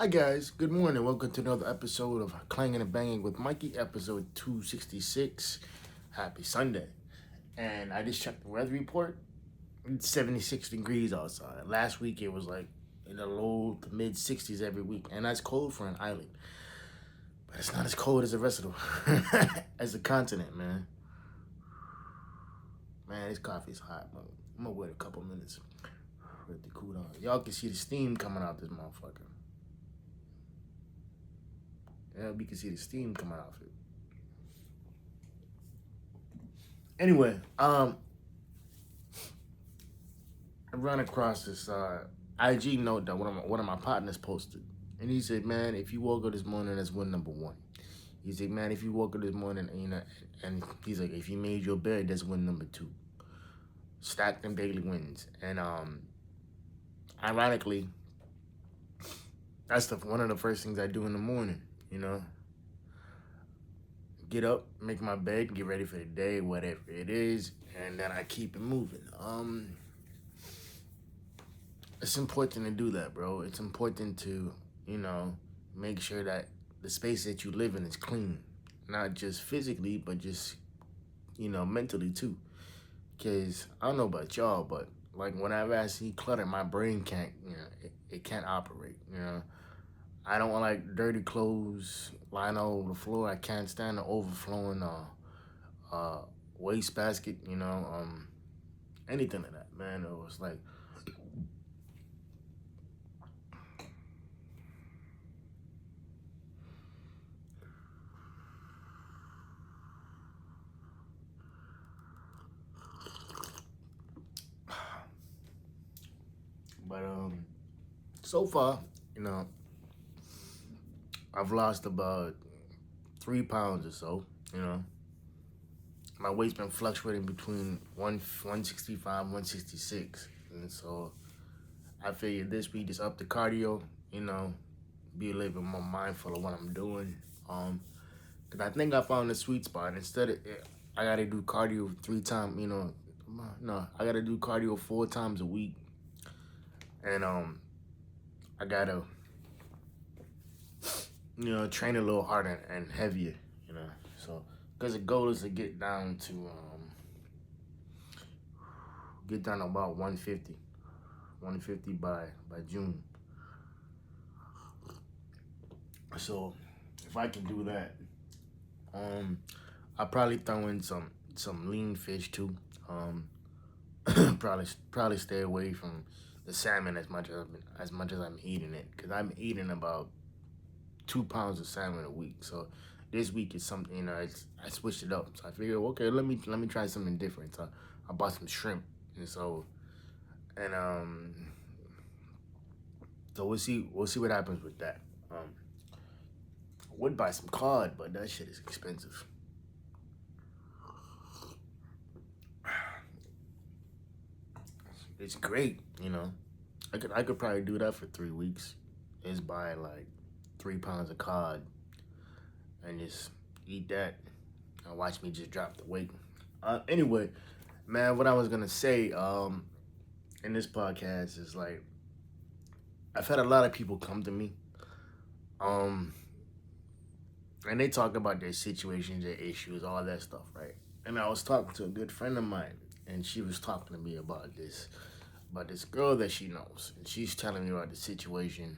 Hi guys, good morning. Welcome to another episode of Clangin and Banging with Mikey, episode 266. Happy Sunday. And I just checked the weather report. It's 76 degrees outside. Last week it was like in the low to mid 60s every week. And that's cold for an island. But it's not as cold as the rest of the as the continent, man. Man, this coffee is hot, man. I'm gonna wait a couple minutes for it to cool down. Y'all can see the steam coming out this motherfucker. Yeah, we can see the steam coming out of it. Anyway, I run across this IG note that one of my partners posted, and he said, "Man, if you woke up this morning, that's win number one." He said, "Man, if you woke up this morning, and he's like, if you made your bed, that's win number two. Stack them daily wins." And ironically, that's one of the first things I do in the morning. You know, get up, make my bed, get ready for the day, whatever it is, and then I keep it moving. It's important to do that, bro. It's important to, make sure that the space that you live in is clean, not just physically, but just, mentally too. Cause I don't know about y'all, but like whenever I see clutter, my brain can't, it can't operate. I don't want like dirty clothes lying all over the floor. I can't stand the overflowing uh waste basket. Anything like that, man. It was like, but so far, you know, I've lost about 3 pounds or so. You know, my weight's been fluctuating between 165, 166, and so I figured this week just up the cardio. You know, be a little bit more mindful of what I'm doing. Cause I think I found the sweet spot. Instead of I gotta do cardio 3 times. No, I gotta do cardio 4 times a week, and I gotta train a little harder and heavier. So because the goal is to get down to about 150 by June. So if I can do that, I'll probably throw in some lean fish too. Probably stay away from the salmon as much as I'm eating it, because I'm eating about 2 pounds of salmon a week. So this week is something, I switched it up. So I figured, okay, let me try something different. So I bought some shrimp, and and so we'll see what happens with that. I would buy some cod, but that shit is expensive. It's great, I could probably do that for 3 weeks. Is buy like 3 pounds of cod and just eat that and watch me just drop the weight. Anyway, man, what I was gonna say in this podcast is like, I've had a lot of people come to me, um, and they talk about their situations, their issues, all that stuff, right? And I was talking to a good friend of mine, and she was talking to me about this girl that she knows, and she's telling me about the situation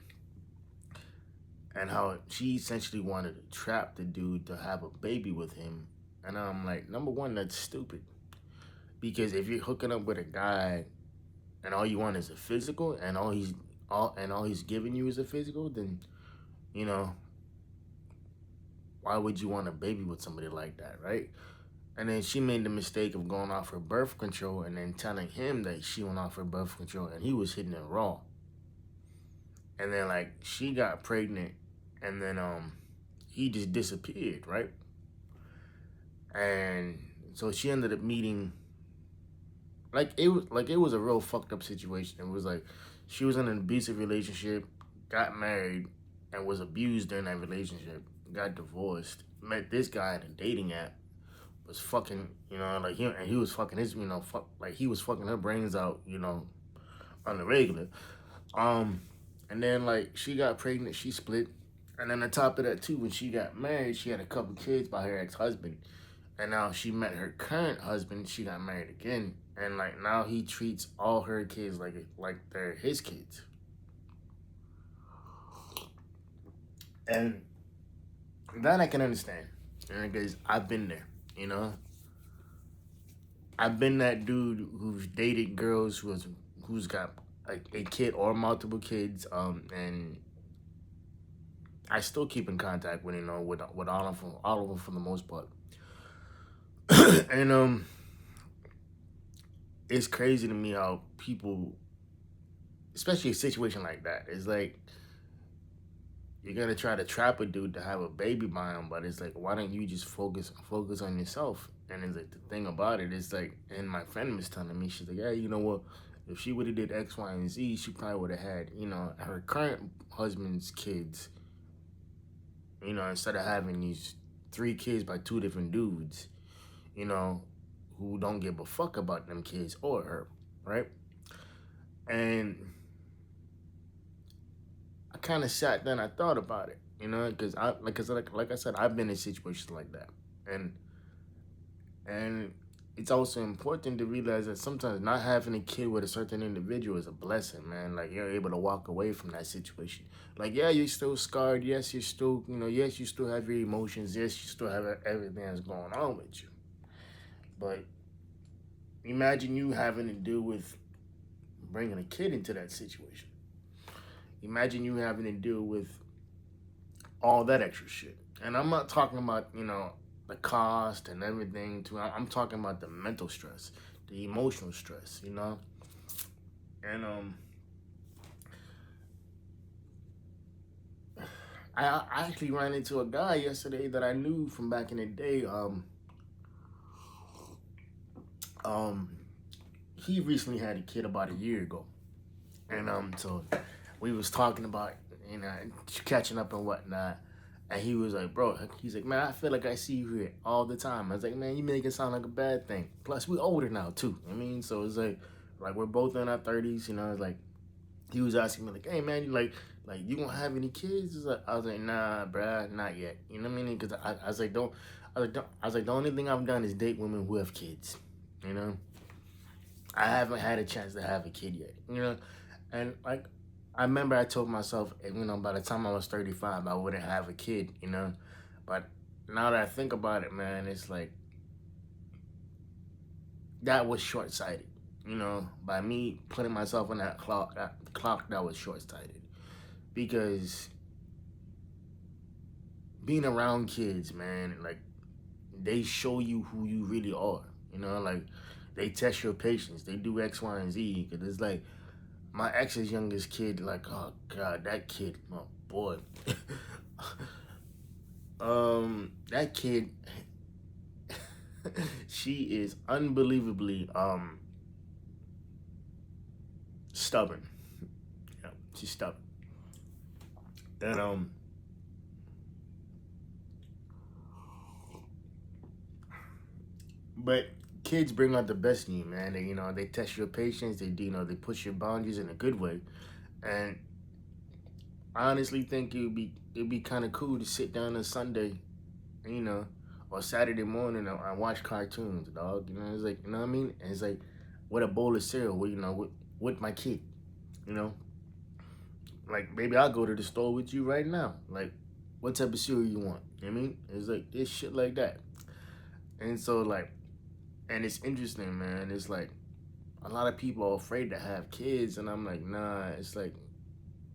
and how she essentially wanted to trap the dude to have a baby with him. And I'm like, number one, that's stupid. Because if you're hooking up with a guy and all you want is a physical, and all he's giving you is a physical, then you know why would you want a baby with somebody like that, right? And then she made the mistake of going off her birth control and then telling him that she went off her birth control and he was hitting it raw. And then like she got pregnant, and then he just disappeared, right? And so she ended up meeting, it was a real fucked up situation. It was like she was in an abusive relationship, got married, and was abused during that relationship, got divorced, met this guy in a dating app, was fucking, like he was fucking his, he was fucking her brains out, on the regular. Um, And then like she got pregnant, she split. And then on top of that too, when she got married, she had a couple kids by her ex-husband. And now she met her current husband, she got married again. And like now he treats all her kids like they're his kids. And that I can understand. Because I've been there, you know? I've been that dude who's dated girls who's got a kid or multiple kids, and I still keep in contact with with all of them for the most part. And it's crazy to me how people, especially a situation like that, it's like you're gonna try to trap a dude to have a baby by him, but it's like, why don't you just focus on yourself? And it's like the thing about it is like, and my friend was telling me, she's like, yeah, you know what? If she would have did X, Y, and Z, she probably would have had, her current husband's kids, instead of having these 3 kids by 2 different dudes, who don't give a fuck about them kids or her, right? And I kind of sat down, I thought about it, because like I said, I've been in situations like that, and it's also important to realize that sometimes not having a kid with a certain individual is a blessing, man. Like you're able to walk away from that situation. Like, yeah, you're still scarred. Yes, you're still, yes, you still have your emotions. Yes, you still have everything that's going on with you. But imagine you having to deal with bringing a kid into that situation. Imagine you having to deal with all that extra shit. And I'm not talking about, the cost and everything too. I'm talking about the mental stress, the emotional stress, And I actually ran into a guy yesterday that I knew from back in the day. He recently had a kid about a year ago. And so we was talking about, catching up and whatnot. And he was like, bro, he's like, man, I feel like I see you here all the time. I was like, man, you make it sound like a bad thing. Plus, we older now, too. So it's like we're both in our 30s, It's like, he was asking me, like, hey, man, you gonna have any kids? I was like, nah, bruh, not yet. You know what I mean? Because I was like, the only thing I've done is date women who have kids, I haven't had a chance to have a kid yet, And, like, I remember I told myself, by the time I was 35, I wouldn't have a kid, But now that I think about it, man, it's like, that was short-sighted, By me putting myself on that clock, that was short-sighted. Because being around kids, man, like, they show you who you really are, Like, they test your patience. They do X, Y, and Z. Because it's like, my ex's youngest kid, like, oh God, that kid, oh boy. That kid, she is unbelievably stubborn. Yeah, she's stubborn. And but kids bring out the best in you, man. They test your patience. They push your boundaries in a good way. And I honestly think it'd be kind of cool to sit down on Sunday, or Saturday morning and watch cartoons, dog. It's like, what I mean? And it's like, with a bowl of cereal, with my kid, you know? Like, maybe I'll go to the store with you right now. Like, what type of cereal you want? You know what I mean? It's like, it's shit like that. And so, like, and it's interesting, man. It's like, a lot of people are afraid to have kids, and I'm like, nah, it's like,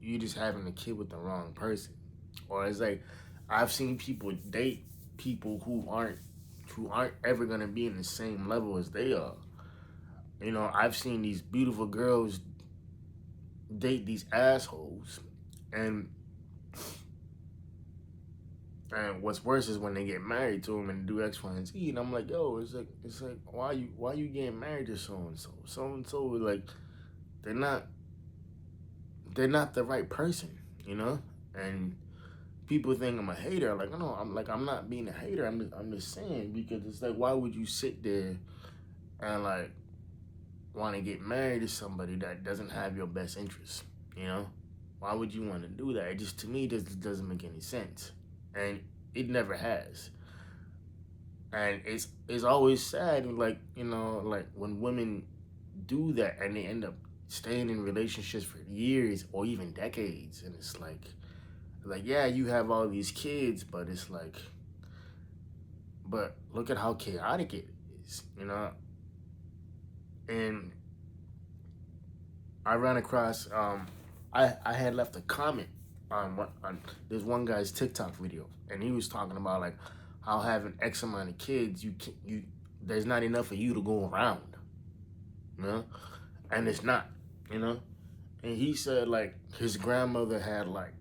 you just having a kid with the wrong person. Or it's like, I've seen people date people who aren't ever gonna be in the same level as they are. I've seen these beautiful girls date these assholes, and what's worse is when they get married to them and do X, Y, and Z. And I'm like, yo, it's like, why you getting married to so and so? So and so, like, they're not the right person, And people think I'm a hater. Like, no, I'm not being a hater. I'm just saying, because it's like, why would you sit there and like want to get married to somebody that doesn't have your best interest, Why would you want to do that? It just, to me, just doesn't make any sense, and it never has. And it's always sad, like, like when women do that and they end up staying in relationships for years or even decades, and it's like yeah, you have all these kids, but it's like, but look at how chaotic it is. And I ran across, I had left a comment on this one guy's TikTok video, and he was talking about like how having X amount of kids, you there's not enough of you to go around, you know, and it's not, you know. And he said like his grandmother had like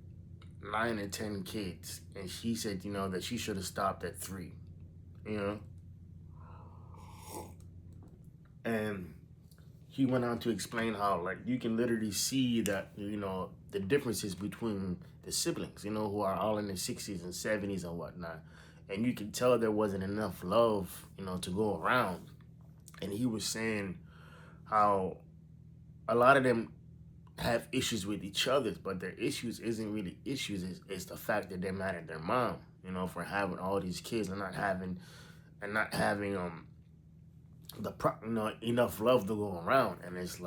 9 or 10 kids, and she said, that she should have stopped at 3, you know. And he went on to explain how like you can literally see that, the differences between the siblings, who are all in their 60s and 70s and whatnot. And you can tell there wasn't enough love, to go around. And he was saying how a lot of them have issues with each other, but their issues isn't really issues. It's the fact that they're mad at their mom, for having all these kids and not having enough love to go around. And it's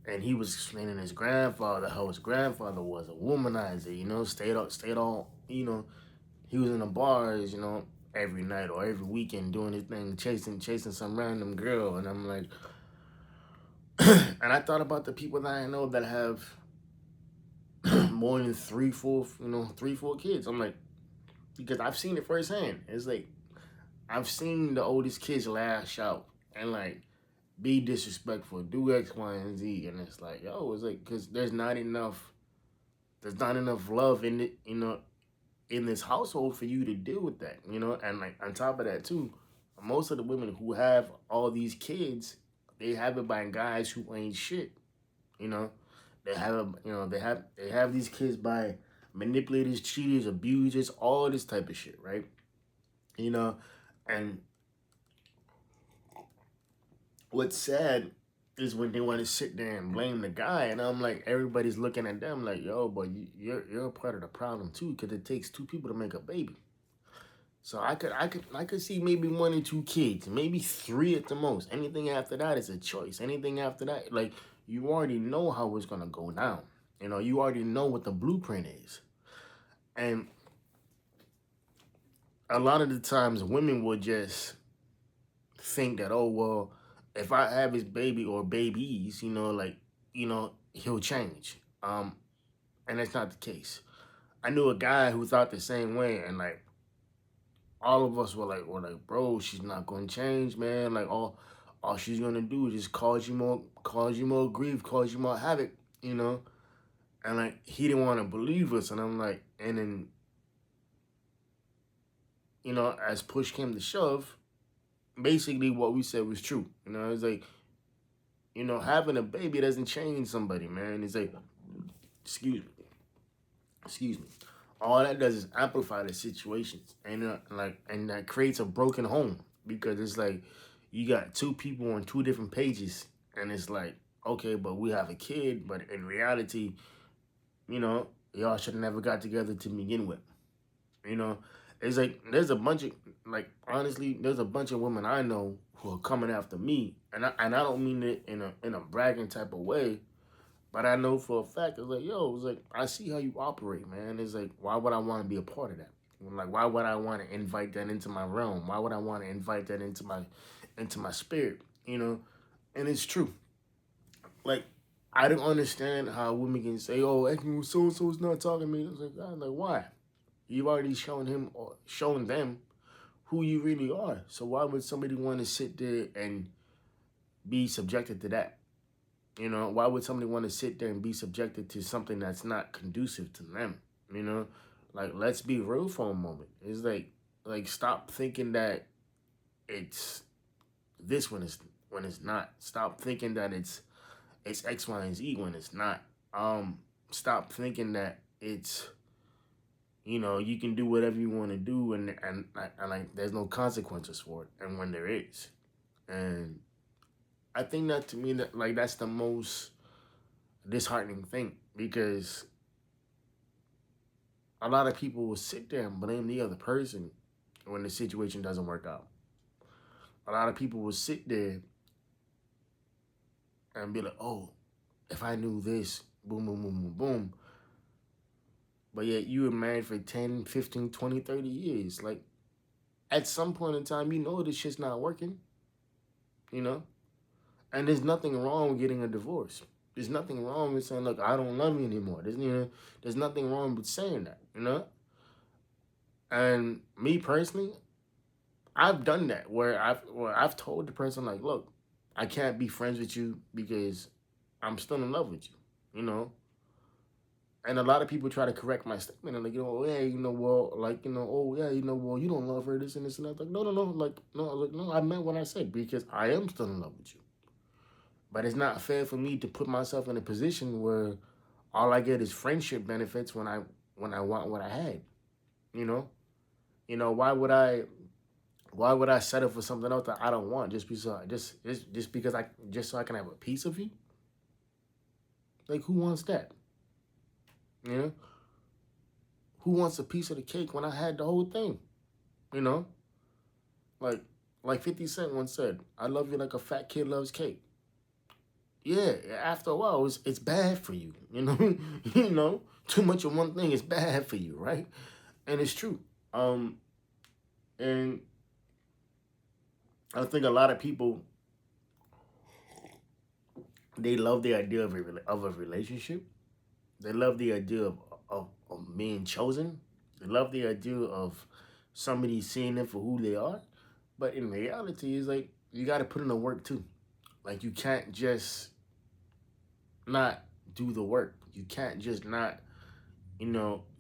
and he was explaining his grandfather, how his grandfather was a womanizer, stayed all, he was in the bars, every night or every weekend doing his thing, chasing some random girl. And I'm like, and I thought about the people that I know that have more than 3, 4 kids. I'm like, because I've seen it firsthand. It's like, I've seen the oldest kids lash out and like be disrespectful, do X, Y, and Z, and it's like, yo, it's like, because there's not enough love in it, in this household for you to deal with that, and like on top of that too, most of the women who have all these kids, they have it by guys who ain't shit, you know. They have these kids by manipulators, cheaters, abusers, all this type of shit, right? You know, and what's sad is when they want to sit there and blame the guy, and I'm like, everybody's looking at them like, yo, but you're a part of the problem too, because it takes 2 people to make a baby. So I could see maybe 1 or 2 kids, maybe 3 at the most. Anything after that is a choice. Anything after that, like, you already know how it's gonna go down. You already know what the blueprint is. And a lot of the times women will just think that, oh well, if I have his baby or babies, he'll change. And that's not the case. I knew a guy who thought the same way, and like all of us were like, bro, she's not gonna change, man. Like all she's gonna do is just cause you more grief, cause you more havoc, you know. And like he didn't want to believe us, and I'm like, and then as push came to shove, basically what we said was true. It's like, having a baby doesn't change somebody, man. It's like, excuse me. All that does is amplify the situations, and that creates a broken home, because it's like you got 2 people on 2 different pages, and it's like, okay, but we have a kid, but in reality, y'all should have never got together to begin with. It's like there's a bunch of, like, honestly, there's a bunch of women I know who are coming after me, and I don't mean it in a bragging type of way. But I know for a fact, it's like, yo, it's like, I see how you operate, man. It's like, why would I want to be a part of that? Like, why would I want to invite that into my realm? Why would I want to invite that into my spirit? And it's true. Like, I don't understand how women can say, oh, so-and-so's not talking to me. It's like, God, like, why? You've already shown him or shown them who you really are. So why would somebody want to sit there and be subjected to that? Why would somebody want to sit there and be subjected to something that's not conducive to them? Like, let's be real for a moment. It's like stop thinking that it's this when it's not. Stop thinking that it's X, Y, and Z when it's not. Stop thinking that it's you can do whatever you want to do, and like there's no consequences for it, and when there is. And I think that, to me, that like that's the most disheartening thing, because a lot of people will sit there and blame the other person when the situation doesn't work out. A lot of people will sit there and be like, oh, if I knew this, boom, boom, boom, boom, boom. But yet you were married for 10, 15, 20, 30 years. Like, at some point in time, you know this shit's not working, you know? And there's nothing wrong with getting a divorce. There's nothing wrong with saying, look, I don't love you anymore. There's nothing wrong with saying that, you know? And me personally, I've done that where I've told the person, like, look, I can't be friends with you because I'm still in love with you, you know? And a lot of people try to correct my statement and like, oh, yeah, well, like, oh, yeah, well, you don't love her, this and this and that. Like, no, no, no, like, no, I meant what I said because I am still in love with you. But it's not fair for me to put myself in a position where all I get is friendship benefits when I want what I had, you know? Why would I settle for something else that I don't want just because just so I can have a piece of you? Like, who wants that? You know? Who wants a piece of the cake when I had the whole thing? You know? Like like 50 Cent once said, I love you like a fat kid loves cake. Yeah, after a while, it's bad for you. You know, too much of one thing is bad for you, right? And it's true. Um, and I think a lot of people they love the idea of a relationship. They love the idea of being chosen. They love the idea of somebody seeing them for who they are. But in reality, it's like you got to put in the work too. Like you can't just not do the work. You can't just not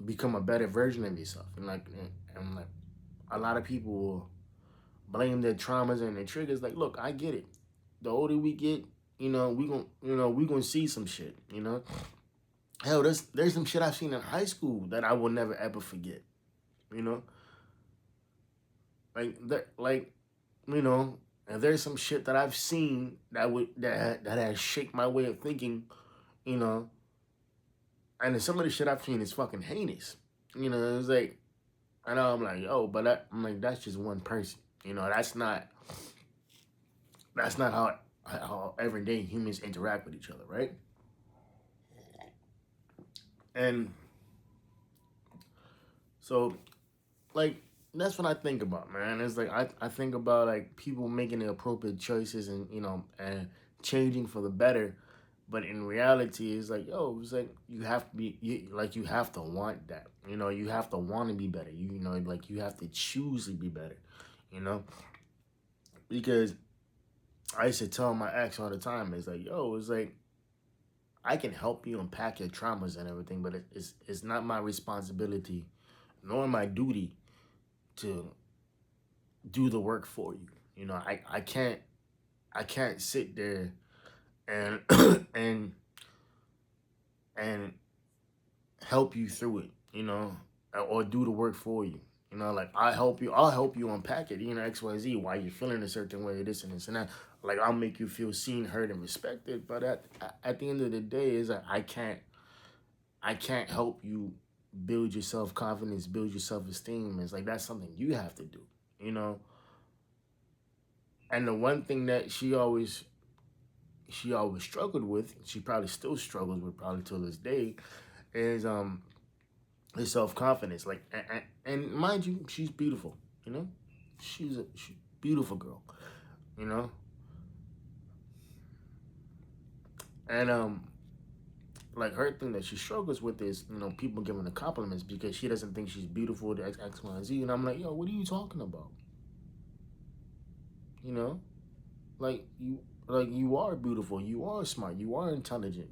become a better version of yourself. And like a lot of people will blame their traumas and their triggers. Like, look, I get it. The older we get, we gonna see some shit. Hell, there's some shit I've seen in high school that I will never ever forget. You know, like and there's some shit that I've seen that has shaped my way of thinking. You know, and some of the shit I've seen is fucking heinous. It's like I know I'm like, oh, but I'm like, that's just one person. That's not how everyday humans interact with each other, right? And so, like, that's what I think about, man. It's like I think about like people making the appropriate choices and and changing for the better. But in reality, it's like, yo, it's like you have to you have to want that. You have to want to be better. Like you have to choose to be better. You know, because I used to tell my ex all the time, it's like, yo, it's like I can help you unpack your traumas and everything, but it's not my responsibility nor my duty to do the work for you. I can't sit there and and and help you through it, or do the work for you. Like I'll help you unpack it, XYZ, why you're feeling a certain way, this and this and that. Like I'll make you feel seen, heard, and respected. But at the end of the day, is that I can't help you build your self confidence, build your self esteem. It's like that's something you have to do, you know. And the one thing that she always struggled with, she probably still struggles with probably till this day, is his self confidence. Like, and mind you, she's beautiful. She's a beautiful girl. You know, and like her thing that she struggles with is people giving her compliments because she doesn't think she's beautiful to X, Y, and Z. And I'm like, yo, what are you talking about? You know, like you are beautiful, you are smart, you are intelligent.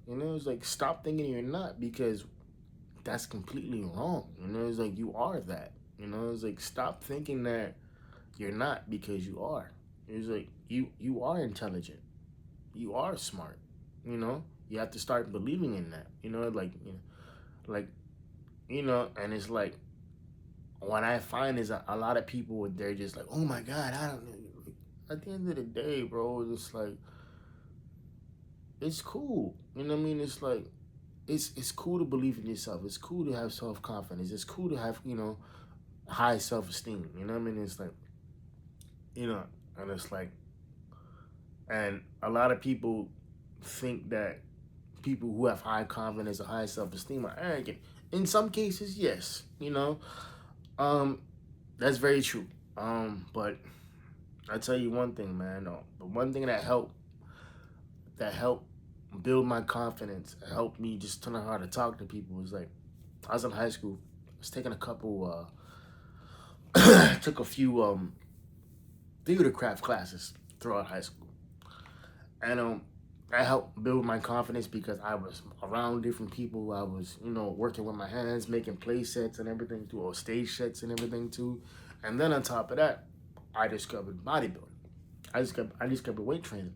It's like stop thinking you're not because that's completely wrong. It's like you are that. It's like stop thinking that you're not because you are. It's like you are intelligent. You are smart. You have to start believing in that. Like and it's like what I find is a lot of people they're just like, oh my god, I don't know. At the end of the day, bro, it's like it's cool. You know what I mean? It's like it's cool to believe in yourself. It's cool to have self confidence. It's cool to have high self esteem. You know what I mean? It's like you know, and it's like, and a lot of people think that people who have high confidence or high self esteem are arrogant. In some cases, yes. Um, that's very true. But I tell you one thing, man. The one thing that helped build my confidence, helped me just to know how to talk to people was like I was in high school. I was taking a couple took a few theater craft classes throughout high school. And that helped build my confidence because I was around different people. I was, working with my hands, making play sets and everything too, or stage sets and everything too. And then on top of that, I discovered bodybuilding. I discovered weight training.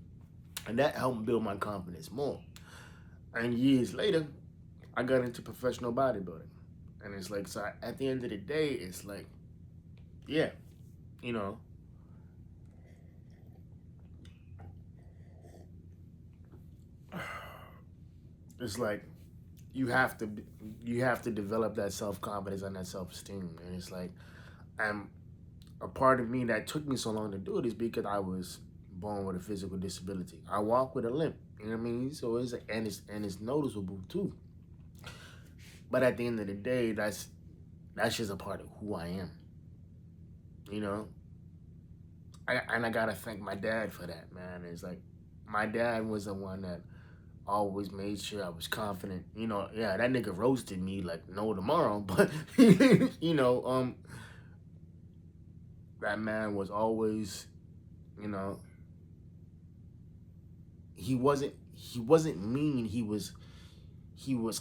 And that helped build my confidence more. And years later, I got into professional bodybuilding. And it's like, so at the end of the day, it's like, yeah, you know, it's like you have to develop that self confidence and that self esteem. And it's like, I'm a part of me that took me so long to do it is because I was born with a physical disability. I walk with a limp. You know what I mean? So it's noticeable too. But at the end of the day, that's just a part of who I am. You know, and I gotta thank my dad for that, man. It's like my dad was the one that always made sure I was confident. Yeah, that nigga roasted me like no tomorrow, but you know, that man was always, you know, he wasn't mean. He was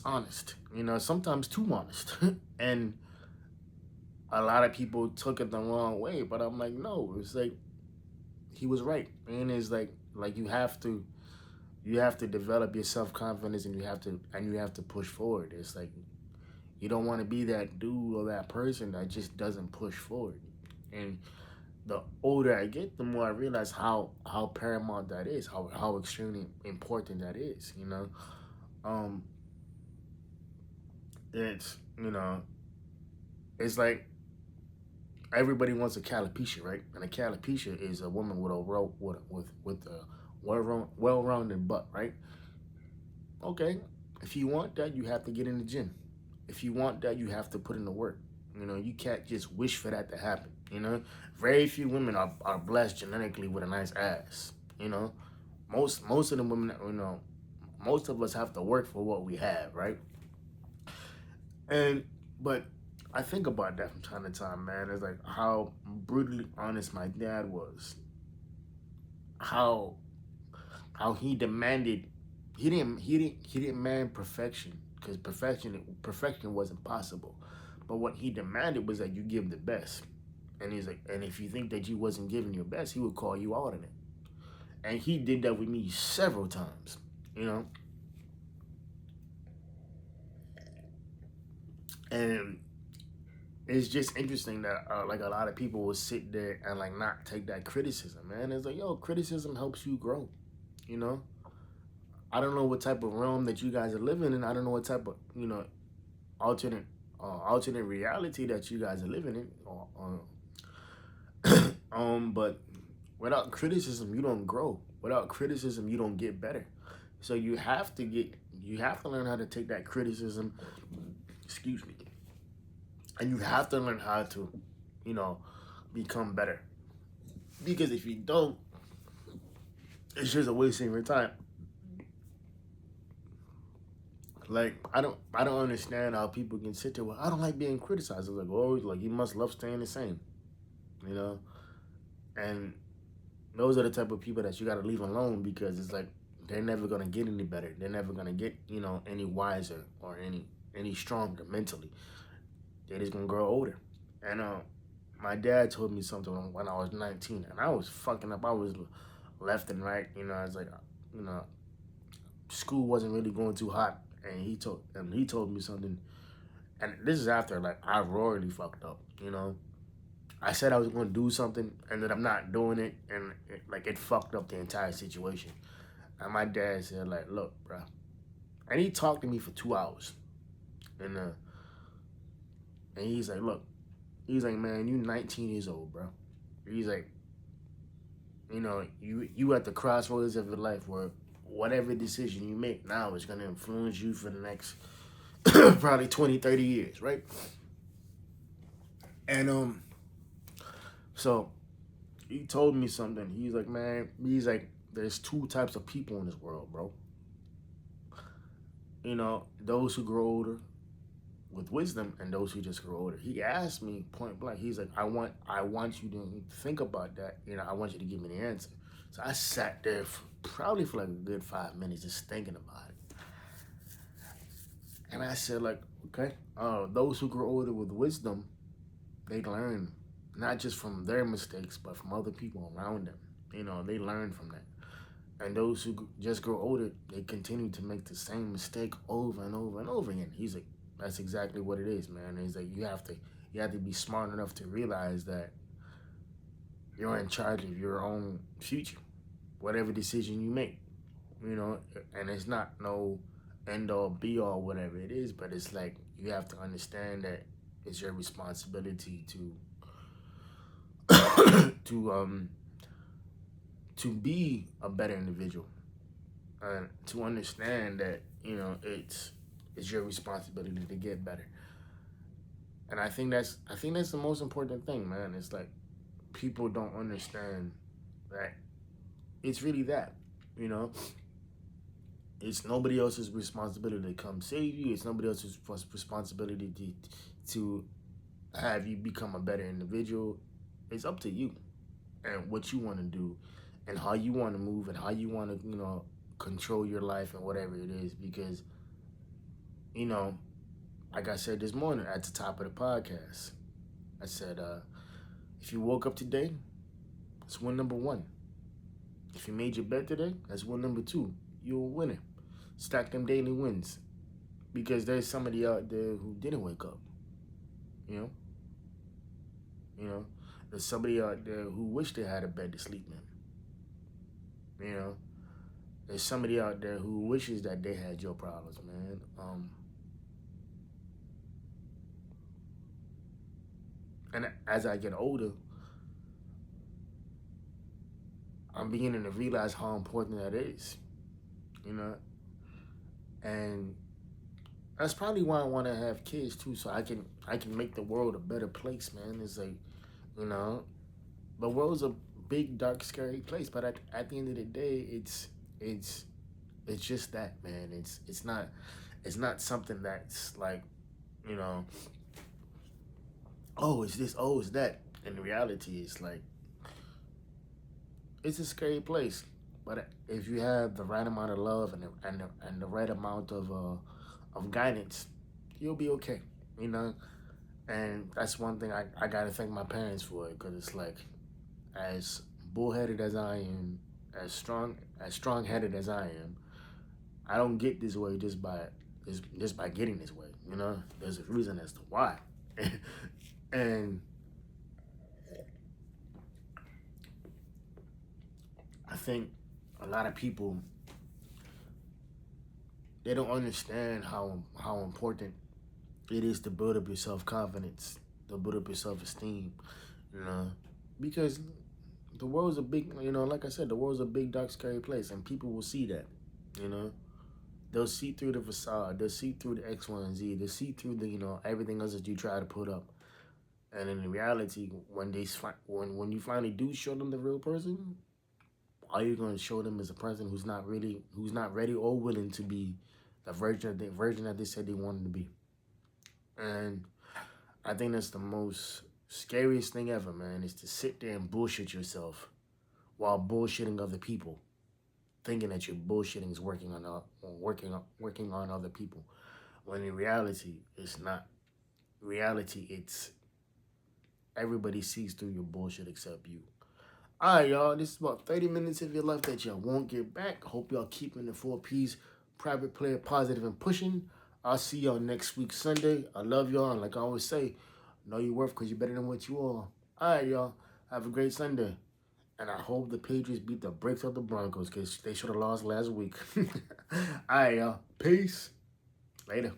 honest. Sometimes too honest, and a lot of people took it the wrong way. But I'm like, no, it's like he was right, and it's like you have to develop your self confidence, and you have to push forward. It's like you don't want to be that dude or that person that just doesn't push forward. And the older I get, the more I realize how paramount that is, how extremely important that is. Um, it's it's like everybody wants a calopecia, right? And a calopecia is a woman with a with a well-rounded butt, right? Okay, if you want that, you have to get in the gym. If you want that, you have to put in the work. You can't just wish for that to happen. Very few women are blessed genetically with a nice ass. You know, most of the women, most of us have to work for what we have, right? And but I think about that from time to time, man. It's like how brutally honest my dad was. How he demanded he didn't demand perfection because perfection wasn't possible. But what he demanded was that you give the best. And he's like, and if you think that you wasn't giving your best, he would call you out on it. And he did that with me several times, you know. And it's just interesting that like a lot of people will sit there and like not take that criticism, man. It's like, yo, criticism helps you grow, you know. I don't know what type of realm that you guys are living in. I don't know what type of alternate alternate reality that you guys are living in. But without criticism, you don't grow. Without criticism, you don't get better. So you have to learn how to take that criticism. Excuse me. And you have to learn how to, you know, become better. Because if you don't, it's just a waste of your time. Like I don't understand how people can sit there. Well, I don't like being criticized. I'm like, oh, like you must love staying the same, you know. And those are the type of people that you got to leave alone because it's like they're never gonna get any better. They're never gonna get any wiser or any stronger mentally. They're just gonna grow older. And my dad told me something when I was 19, and I was fucking up. I was left and right. I was like, you know, school wasn't really going too hot, and he told me something. And this is after like I royally fucked up. I said I was going to do something, and then I'm not doing it, and it fucked up the entire situation. And my dad said, like, look, bro. And he talked to me for 2 hours. And and he's like, look, he's like, man, you 19 years old, bro. He's like, you at the crossroads of your life where whatever decision you make now is gonna influence you for the next probably 20, 30 years, right? And so he told me something. He's like, man, there's two types of people in this world, bro. Those who grow older with wisdom and those who just grow older. He asked me point blank. He's like, I want you to think about that. I want you to give me the answer. So I sat there probably for like a good 5 minutes just thinking about it. And I said, like, okay, those who grow older with wisdom, they learn not just from their mistakes, but from other people around them. They learn from that. And those who just grow older, they continue to make the same mistake over and over and over again. He's like, that's exactly what it is, man. It's like you have to be smart enough to realize that you're in charge of your own future, whatever decision you make. And it's not no end all be all whatever it is, but it's like you have to understand that it's your responsibility to be a better individual, and to understand that it's your responsibility to get better. And I think that's the most important thing, man. It's like people don't understand that it's really that, you know. It's nobody else's responsibility to come save you. It's nobody else's responsibility to have you become a better individual. It's up to you and what you want to do and how you want to move and how you want to, control your life and whatever it is. Because, you know, like I said this morning at the top of the podcast, I said, if you woke up today, it's win number one. If you made your bet today, that's win number two. You're a winner. Stack them daily wins. Because there's somebody out there who didn't wake up. You know? There's somebody out there who wished they had a bed to sleep in. There's somebody out there who wishes that they had your problems, man. And as I get older, I'm beginning to realize how important that is, and that's probably why I want to have kids too, so I can make the world a better place, man. It's like, the world's a big, dark, scary place, but at the end of the day, it's just that, man. It's not something that's like, oh, it's this, oh, it's that. In reality, it's like, it's a scary place, but if you have the right amount of love and the right amount of guidance, you'll be okay, And that's one thing I gotta thank my parents for, because it's like, as bullheaded as I am, as strong-headed as I am, I don't get this way just by getting this way. There's a reason as to why, and I think a lot of people, they don't understand how important it is to build up your self-confidence, to build up your self-esteem, because the world's a big, like I said, the world's a big, dark, scary place, and people will see that, They'll see through the facade, they'll see through the X, Y, and Z, they'll see through the, everything else that you try to put up. And in reality, when you finally do show them the real person, all you're going to show them is a person who's not ready or willing to be the version that they said they wanted to be. And I think that's the most scariest thing ever, man, is to sit there and bullshit yourself while bullshitting other people, thinking that your bullshitting is working on other people, when in reality, it's not. Reality, it's everybody sees through your bullshit except you. All right, y'all, this is about 30 minutes of your life that y'all won't get back. Hope y'all keeping the 4Ps, private player, positive, and pushing. I'll see y'all next week, Sunday. I love y'all, and like I always say, know your worth because you're better than what you are. All right, y'all, have a great Sunday. And I hope the Patriots beat the brakes off the Broncos because they should have lost last week. All right, y'all. Peace. Later.